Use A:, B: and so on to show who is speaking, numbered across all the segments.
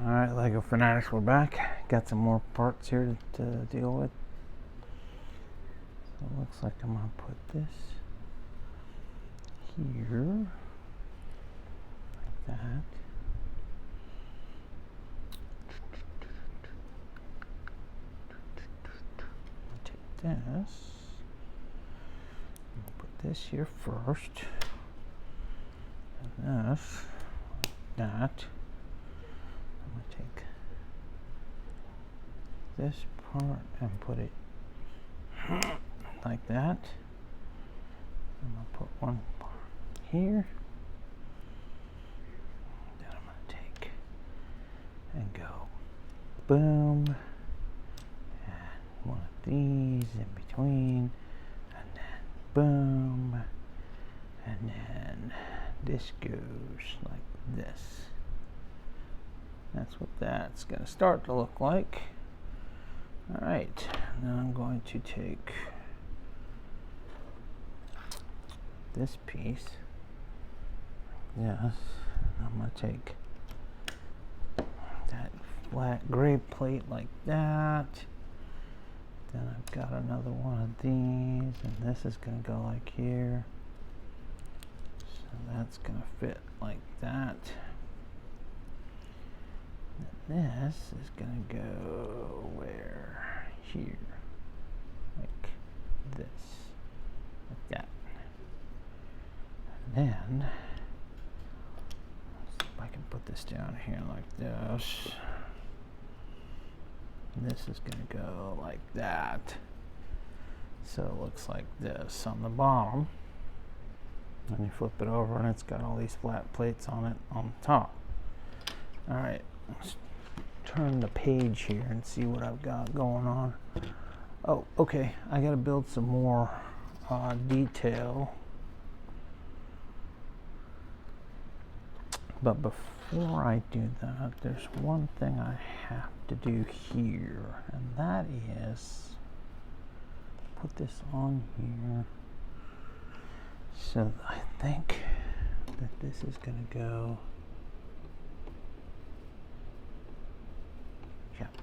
A: Alright, Lego Fanatics, we're back. Got some more parts here to deal with. So it looks like I'm going to put this here, like that. Take this, put this here first, and this, like that. I'm going to take this part and put it like that. I'm going to put one part here. Then I'm going to take and go boom, and one of these in between, and then boom, and then this goes like this. That's what that's going to start to look like. Alright, now I'm going to take this piece, yes, I'm going to take that flat gray plate like that. Then I've got another one of these, and this is going to go like here. So that's going to fit like that. And this is going to go where? Here. Like this. Like that. And then, let's see if I can put this down here like this. And this is going to go like that. So it looks like this on the bottom. And you flip it over and it's got all these flat plates on it on the top. Alright, let's turn the page here and see what I've got going on. Oh, okay, I got to build some more detail. But before I do that, there's one thing I have to do here, and that is put this on here. So I think that this is going to go, yep,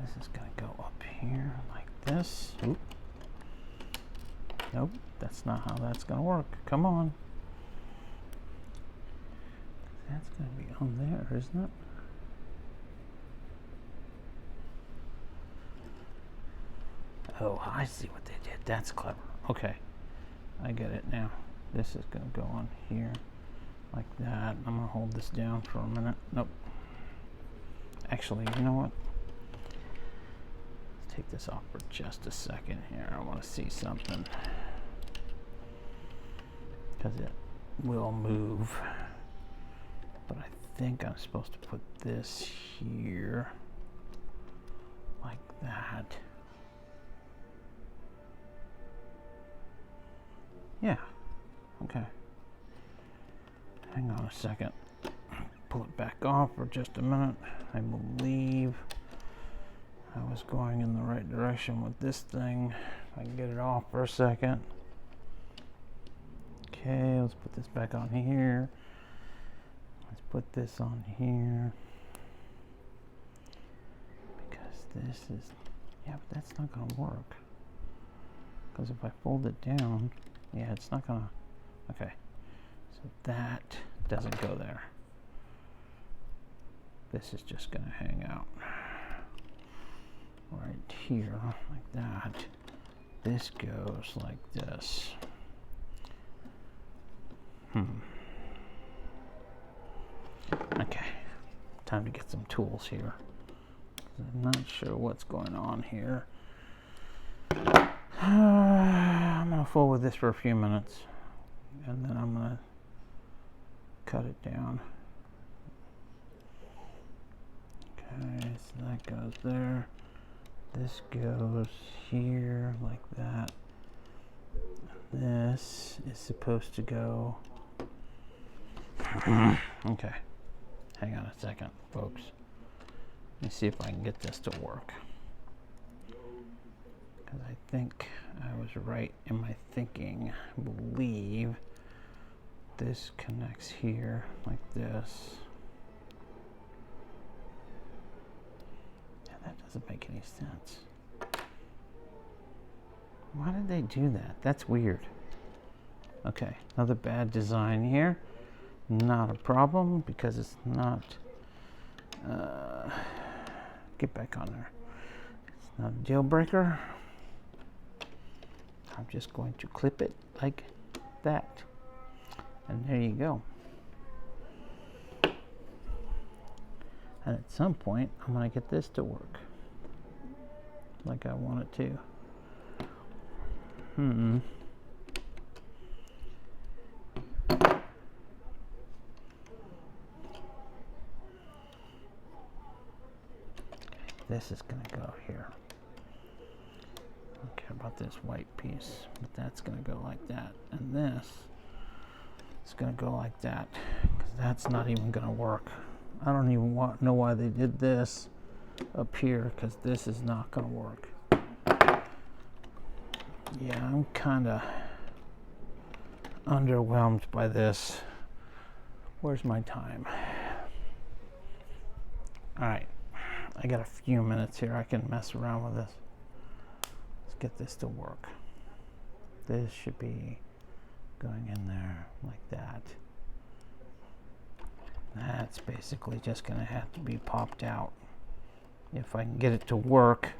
A: this is going to go up here like this. Oop. Nope, that's not how that's going to work. Come on. That's going to be on there, isn't it? Oh, I see what they did. That's clever. Okay, I get it now. This is going to go on here like that. I'm going to hold this down for a minute. Nope. Actually, you know what? Let's take this off for just a second here. I want to see something. Because it will move. But I think I'm supposed to put this here like that. Yeah, okay. Hang on a second. Pull it back off for just a minute. I believe I was going in the right direction with this thing. If I can get it off for a second. Okay, let's put this back on here. Let's put this on here. Because this is, yeah, but that's not going to work. Because if I fold it down, yeah, it's not going to, okay. So that doesn't go there. This is just going to hang out right here like that. This goes like this. Okay, time to get some tools here. I'm not sure what's going on here. I'm going to fool with this for a few minutes, and then I'm going to cut it down. Okay, so that goes there. This goes here like that. This is supposed to go. Okay, hang on a second, folks. Let me see if I can get this to work. Because I think I was right in my thinking. I believe this connects here like this. doesn't make any sense. Why did they do that? That's weird. Okay, another bad design here. Not a problem because it's not. Get back on there. It's not a deal breaker. I'm just going to clip it like that. And there you go. And at some point, I'm going to get this to work like I want it to. This is going to go here. I don't care about this white piece, but that's going to go like that. And this is going to go like that, because that's not even going to work. I don't even know why they did this up here, because this is not going to work. Yeah, I'm kind of underwhelmed by this. Where's my time? All right, I got a few minutes here. I can mess around with this. Let's get this to work. This should be going in there like that. That's basically just going to have to be popped out if I can get it to work.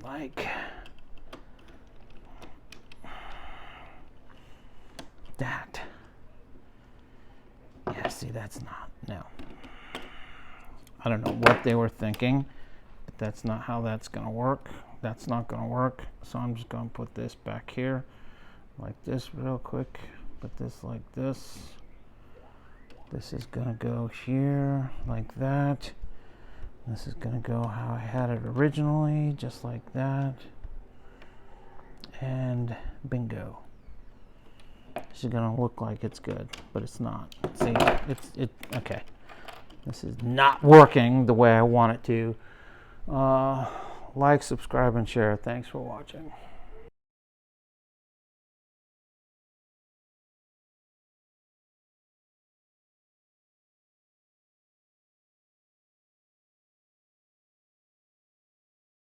A: Like that. Yeah, see, that's not, no. I don't know what they were thinking, but that's not how that's going to work. That's not going to work. So I'm just going to put this back here like this real quick. Put this like this. This is going to go here like that. This is going to go how I had it originally, just like that. And bingo. This is going to look like it's good, but it's not. See, okay. This is not working the way I want it to. Like, subscribe, and share. Thanks for watching.